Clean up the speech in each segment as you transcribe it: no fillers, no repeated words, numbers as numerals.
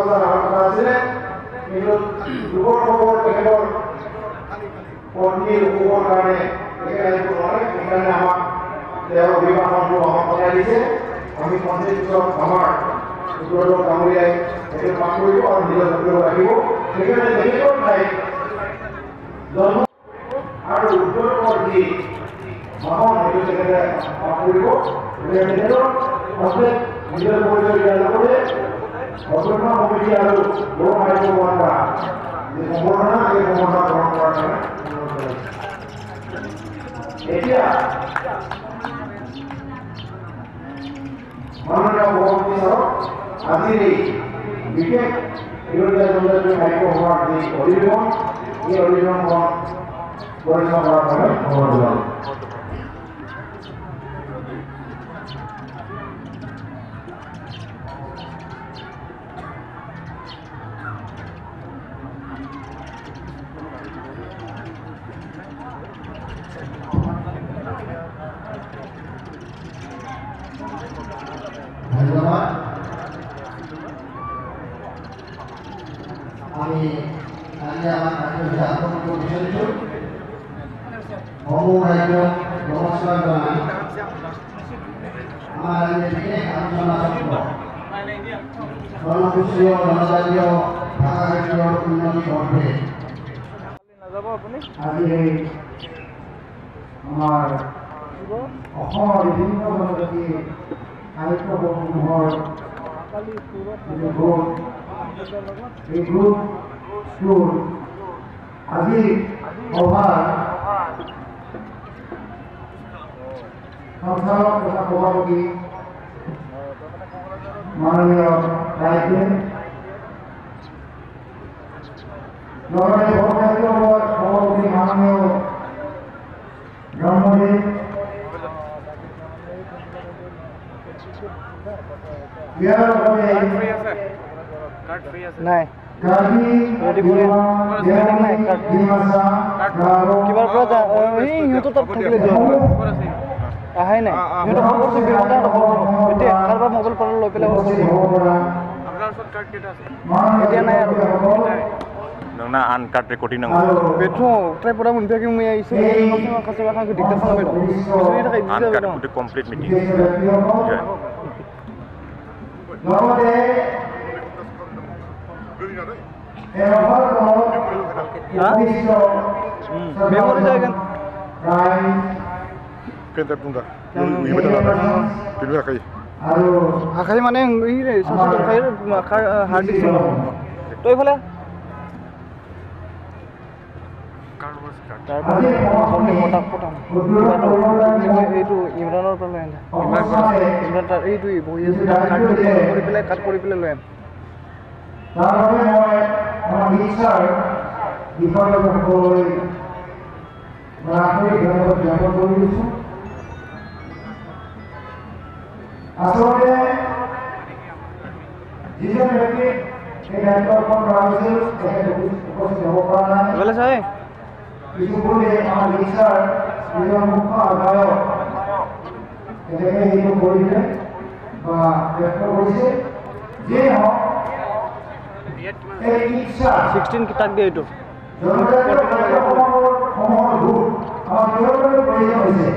অৱস্থা ভাল কথা আছিলে কিন্তু দুখৰ খবৰ তেখেতৰ পত্নীৰ অসুখৰ কাৰণে তেখেতে আহিব নোৱাৰে সেইকাৰণে আমাক তেওঁৰ অভিভাষণটো আমাক পঠাই দিছে আমি পঞ্চায়ত পিছত আমাৰ উত্তৰদৰ ডাঙৰীয়াই তেখেত পাঠ কৰিব আৰু নিজৰ যত্ন ৰাখিব সেইকাৰণে তেখেতৰ ঠাইত জন্ম আৰু উত্তৰদৰ যি ভাষণ সেইটো তেখেতে পাঠ কৰিব তেখেতৰ কমপ্লেট নিজৰ পৰিচয় দিয়াৰ লগতে অধ্যক্ষ কমিটি আৰু বহু সাহিত্য প্ৰদান কৰা যি সম্বৰ্ধনা এই সম্বৰ্ধনা গ্ৰহণ কৰাৰ কাৰণে এতিয়া মাননীয় সভাপতি ছাৰক আজিৰ এই বিশেষ বিৰোধীয়া জনজাতীয় সাহিত্য সভাৰ যি অধিৱেশন এই অধিৱেশনখন পৰিচালনা কৰাৰ বাবে অনুৰোধ জনালোঁ। ধন্যবাদ। আমি আজকে আমার কাছে আগমন করতে চলেছি অমু রাজ্য নমস্কার জানাই আমার রাজ্যে থেকে আলোচনা চক্র জনগোষ্ঠীয় জনজাতীয় ভাষা সাহিত্যৰ উন্নতি অৰ্থে আজি আমাৰ অসমৰ বিভিন্ন জনজাতি সাহিত্য সমূহৰ গ্ৰুপ এই গ্ৰুপটোৰ আজি সভাৰ সঞ্চালক তথা সভাপতি মাননীয় ৰাইজে লগতে সাহিত্য সভাপতি মাননীয় ব্ৰহ্মদেৱ ইয়াৰ লগতে নাই কিবাৰ পৰা সিহঁতৰ তাত থাকিলে আহাই নাই এতিয়া কাৰোবাৰ মোবাইল পৰা লৈ পেলাই এতিয়া নাই আৰু na an card recording nang beto try pura mun peki mui isu ni khase ba khang dictation beto isu ni ta an card put complete meeting লগতে memory jayega kenta punta ui beta pilu akai akai mane ই রে সসর খাই hard disk তো ইফালে এইটো ইমৰানৰ পৰা লৈ আনিলে ইমৰান তাৰ এইটো বহি আছে কাট কৰি পেলাই লৈ আন আচলতে যিজন ব্যক্তি এই দায়িত্বখন লোৱা হৈছিল তেখেত উপস্থিত হ'ব পৰা নাই বলে চাই কিছুপূৰ্বে আমাৰ লিচাৰ যিজন মুখ্য আহ্বায়ক তেখেতে সেইটো কৰিলে বা ব্যক্ত কৰিছে যিয়ে হওক এই ইচ্ছা 16 কিতাক দিয়ে এইটো জনজাতীয় কাৰ্যক্ৰমসমূহৰ ৰূপ আমাৰ কিহৰ বাবে প্ৰয়োজন হৈছে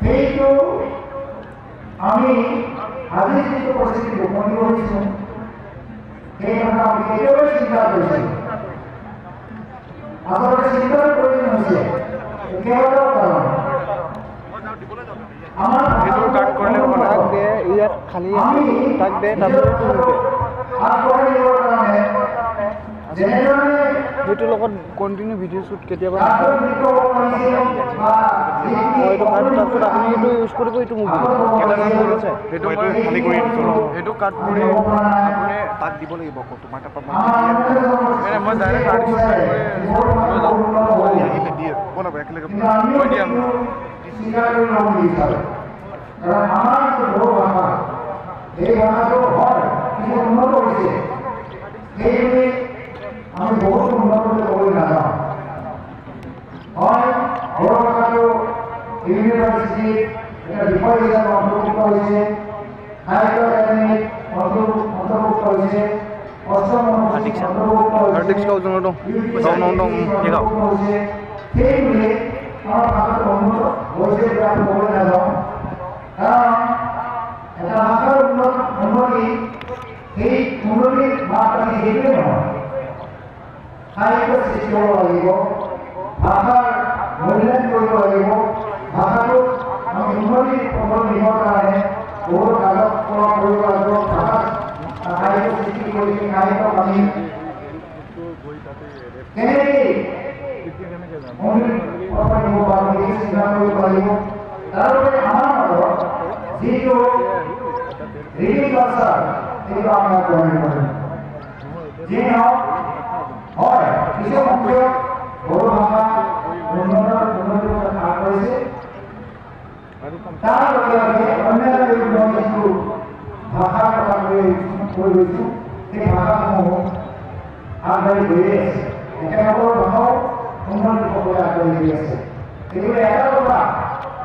সেইটো আমি আজি যিটো পৰিস্থিতি উপনীত হৈছোঁ সেই কথা আমি কেতিয়াবাই চিন্তা কৰিছিলোঁ আচলতে চিন্তাৰ প্ৰয়োজন হৈছে কেইবাটাও কাৰণ আমাৰ এইটো কাট কৰিলে তাক দে ইয়াত খালি তাক দে তাৰপিছত আগবঢ়াই নিবৰ কাৰণে যেনেধৰণে এইটোৰ লগত কণ্টিনিউ ভিডিঅ' শ্বুট কেতিয়াবা এইটো তাৰপিছত আপুনি এইটো ইউজ কৰিব এইটো মুভি সেইটো খালি কৰি এইটো কাট কৰি আপুনি তাক দিব লাগিব আকৌ তোমাৰ তাৰপৰা মই ডাইৰেক্ট আৰ্টিষ্ট আহিলে দিয়ে বনাব একেলগে মই দিম স্বীকাৰ কৰি ল'ব বিচাৰোঁ কাৰণ আমাৰ যিটো ভাষা এই ভাষাটো হয় কিছু উন্নত হৈছে সেইবাবে আমি বহুত উন্নত ক'বলৈ নাযাওঁ হয় বড়ো ভাষাটো ইউনিভাৰ্চিটিত এটা বিষয় হিচাপে অন্তৰ্ভুক্ত হৈছে সাহিত্য একাডেমীত Arctic Scout dong dong. Dong dong dong. Iya kau. সেইগুলি আমার ভাষার উন্নত হয়েছে বলে আমি বলে না যাও কারণ এটা ভাষার উন্নতি সেই উন্নতির মাত্রাকে দেখলে নহয় সাহিত্য সৃষ্টি হব লাগিব ভাষাৰ মূল্যায়ন কৰিব লাগিব ভাষাটো আমি উন্নতিৰ পথত নিবৰ কাৰণে বহুত কাগজ কলম কৰিব লাগিব ভাষা সাহিত্য সৃষ্টি কৰি সাহিত্যক আমি কেনেকৈ তারপরে আমার মতো যেহেতু রিডিং কালচার সেগুলো আমরা গ্রহণ করি যে হয় কিছু অংশ বড় ভাষা উন্নতির কাজ করেছে তার লগে লগে অন্যান্য কিছু ভাষার কথা বলেছো সেই ভাষাসমূহ আগবাঢ়ি গৈ আছে একেলগৰ ভাষাও উন্নতিৰ পথলৈ আগবাঢ়ি গৈ আছে কিন্তু এটা কথা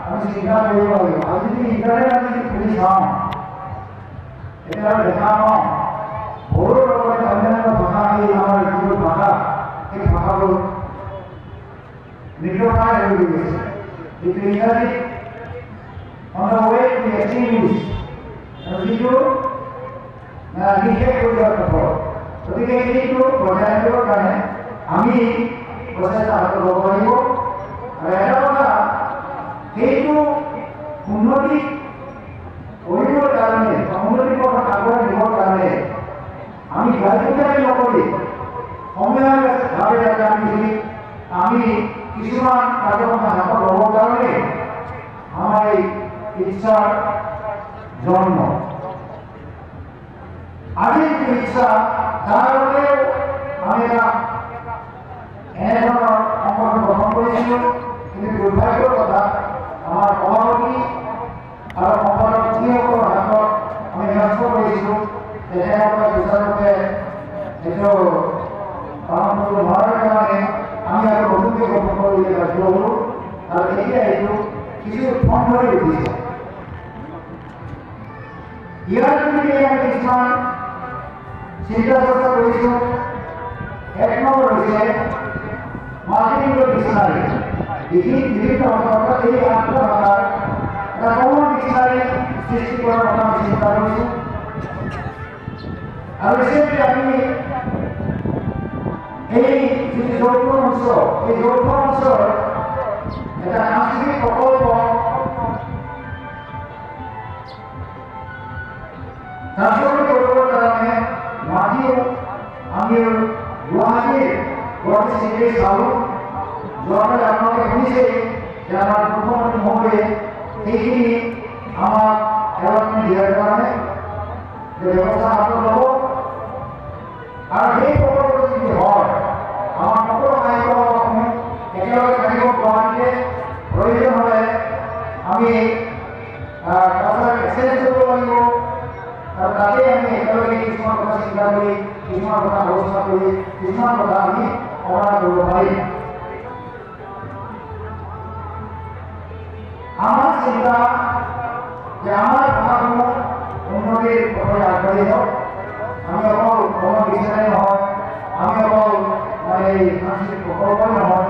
আমি চিন্তা কৰিব লাগিব আজি যদি ইণ্টাৰনেট আমি যদি খুলি চাওঁ এতিয়া আমি দেখা পাওঁ বড়োৰ লগতে অন্যান্য ভাষা সেই আমাৰ যিবোৰ ভাষা সেই ভাষাবোৰ মৃতপ্ৰায় হৈ গৈ গৈছে যিটো ইংৰাজীত on the way to extinguish আৰু যিটো নিষেধ কৰি দিয়াৰ কথা গতিকে এইটো বজাই ৰাখিবৰ কাৰণে আমি প্ৰচেষ্টা হাতত ল'ব লাগিব আৰু এটা কথা সেইটো উন্নতি কৰিবৰ কাৰণে উন্নতিৰ পথত আগুৱাই নিবৰ কাৰণে আমি গাড়ী নকৰি সময়ভাৱে আমি কিছুমান কাৰ্যক্ৰম হাতত ল'বৰ কাৰণে আমাৰ এই ইচ্ছাৰ জন্ম আজিৰ যিটো ইচ্ছা তাৰ বাবেও আমি এটা এনেধৰণৰ সংগঠন গঠন কৰিছিলোঁ কিন্তু দুৰ্ভাগ্যৰ কথা আমাৰ সভাপতি আৰু সম্পাদকসকলৰ হাতত আমি ন্যস্ত কৰিছিলোঁ তেখেতসকলে সুচাৰুৰূপে এইটো পালন কৰিব নোৱাৰাৰ কাৰণে আমি আৰু নতুনকৈ গঠন কৰিবলৈ বাধ্য হ'লোঁ আৰু এতিয়া এইটো কিছু ফন্দ হৈ উঠিছে ইয়াৰ যোগেদি আমি কিছুমান চিন্তা চৰ্চা কৰিছোঁ এক নম্বৰ হৈছে মাতৃলিংগ ডিকশ্যনাৰী বিভিন্ন অঞ্চলত এই ৮টা ভাষাৰ এটা কমন ডিকশ্যনাৰী সৃষ্টি কৰাৰ কথা আমি চিন্তা কৰিছোঁ আৰু ৰিচেণ্টলি আমি এই যিটো যৌথ মঞ্চ এই যৌথ মঞ্চৰ এটা সাংস্কৃতিক প্ৰকল্প কাৰ্যকৰী কৰিবৰ কাৰণে মাটিও আমি গুৱাহাটী চিটিতে চালোঁ যোৱাকালি আপোনালোকে শুনিছে যে আমাৰ মুখ্যমন্ত্ৰী মহোদয়ে সেইখিনি আমাক এলটমেণ্ট দিয়াৰ কাৰণে ব্যৱস্থা হাতত ল'ব আৰু সেই প্ৰকল্পটো যদি হয় আমাৰ সকলো সাহিত্যসমূহ একেলগে থাকিব গুৱাহাটীতে প্ৰয়োজন হ'লে আমি কালচাৰেল এক্সেঞ্জ কৰিব লাগিব আৰু তাতে আমি একেলগে কিছুমান কথা চিন্তা কৰি কিছুমান কথা আলোচনা কৰি কিছুমান কথা আমি সমাধান কৰিব পাৰিম আমাৰ চিন্তা যে আমাৰ ভাষাসমূহ উন্নতিৰ পথলৈ আগবাঢ়ি যাওক আমি অকল কমন ডিকশ্যনাৰী নহয় আমি অকল এই সাংস্কৃতিক প্ৰকল্পই নহয়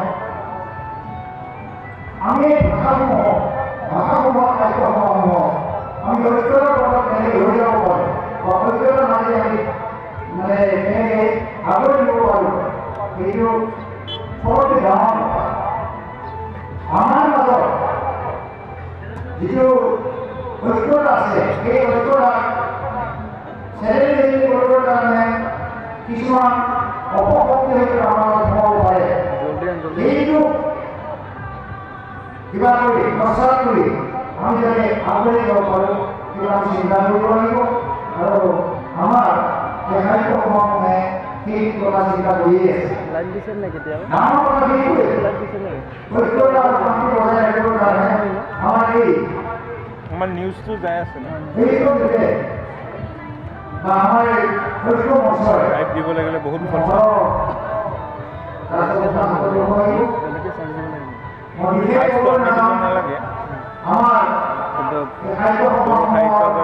আমি এই ভাষাসমূহক খাদ্যসমূহক আমি ঐক্যতাৰ পথত কেনেকৈ লৈ যাব পাৰোঁ বা ঐক্যতাৰ মাজে আমি কেনেকৈ আগুৱাই নিব পাৰোঁ সেইটো সবতকৈ ডাঙৰ কথা আমাৰ মাজত যিটো ঐক্যতা আছে সেই ঐক্যতা চেলেব্ৰেট কৰিবৰ কাৰণে কিছুমান অপশক্তি হয়তো আমাৰ সোমাব পাৰে এইটো কিবা কৰি প্ৰচাৰ কৰি আমি যাতে আগবাঢ়ি যাব পাৰোঁ কিবা আমি চিন্তা কৰিব লাগিব আৰু আমাৰ সাহিত্যসমূহে সেই কথা চিন্তা কৰিয়ে আছে ডাঙৰ কথা সেইটোৱে ঐক্যতা আৰু শান্তি বজাই ৰাখিবৰ কাৰণে আমাৰ আমাৰ নিউজটো যাই আছে সেইটো বা আমাৰ এই ঐক্য মঞ্চৰ লাইভ দিব লাগিলে বহুত নালাগে আমাৰ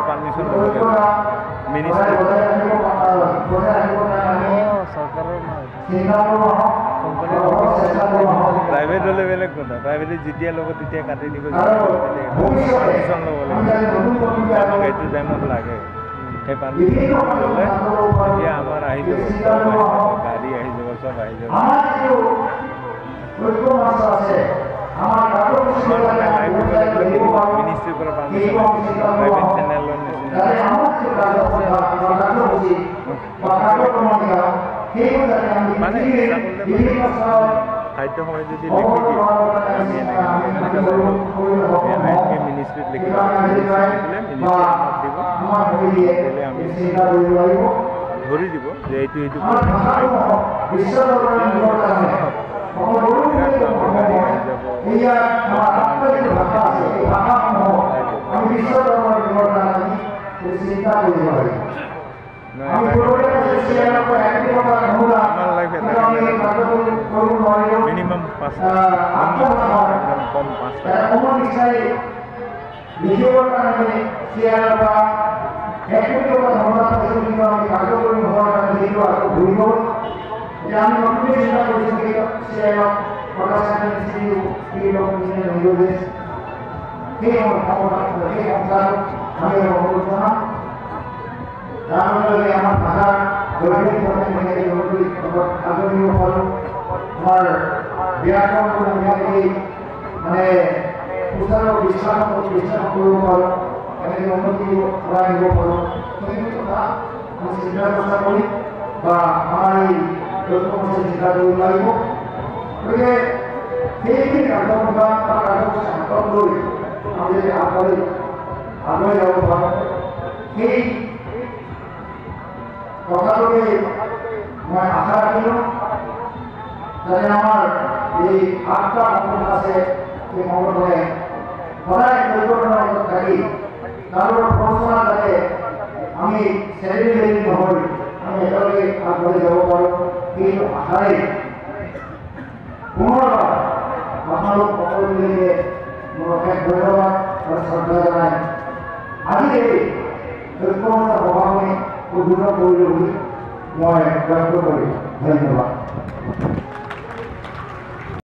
পাৰ্মিশ্যন চৰকাৰৰ প্ৰাইভেট হ'লে বেলেগ কথা প্ৰাইভেটে যেতিয়া ল'ব তেতিয়া কাটি দিব আৰু ভৱিষ্যতে পাৰ্মিশ্যন ল'ব আমি যাতে নতুন প্ৰযুক্তি লাগিব আমাক এইটো টাইমত লাগে সেই পাৰ্মিশ্যন ল'লে তেতিয়া আমাৰ আহি যাব গাড়ী আহি যাব চব আহি যাব আমাৰ যিটো ঐক্য মঞ্চ আছে আমাৰ আমাৰ মানে লাইভ দিব লাগিলে মিনিষ্ট্ৰীৰ পৰা পাৰ্মিশ্যন প্ৰাইভেট চেনেলৰ নিচিনা মানে খাদ্য সময় যদি লিখি দিয়ে আমি এনেকৈ মিনিষ্ট্ৰীত লিখি দিলে মিনিষ্ট্ৰী আমাক দিব দিলে আমি ধৰি দিব যে এইটো এইটো মিনিমাম 5 কম 5 লিখিবৰ কাৰণে শ্বেয়াৰ বা একোটা ধৰণৰ আমি কাৰ্যকৰী হোৱাৰ কাৰণে সেইটো আকৌ ঘূৰিব যে আমি নতুনকৈ চিন্তা কৰিছোঁ শ্বেয়াৰক সেই সংস্থাটোক আমি অনুৰোধ জনাম তাৰ লগে আমাৰ ভাষাৰ দৈনিক আগনিব পাৰোঁ আমাৰ ব্যাকৰণ মানে উচ্চাৰণ বিশ্বাস কৰিব পাৰোঁ এনেকৈ উন্নতি কৰাই নিব পাৰোঁ সেইটো কথা আমি চিন্তা চৰ্চা কৰি বা আমাৰ এই লক্ষ্য চিন্তা কৰিব লাগিব গতিকে সেইখিনি কাৰ্যকলাপ বা কাৰ্যসূচী হাতত লৈ আমি যদি আগুৱাই যাব পাৰোঁ সেই কথাটোকে মই আশা ৰাখিলোঁ যাতে আমাৰ এই 8টা সংগঠন আছে সেই সংগঠনে সদায় ঐক্যবদ্ধ থাকি তাৰো প্ৰচেষ্টা যাতে আমি চেলিব্ৰেট নহৈ আমি একেলগে আগবাঢ়ি যাব পাৰোঁ সেইটো আশাৰে পুনৰবাৰ আপোনালোক সকলোকে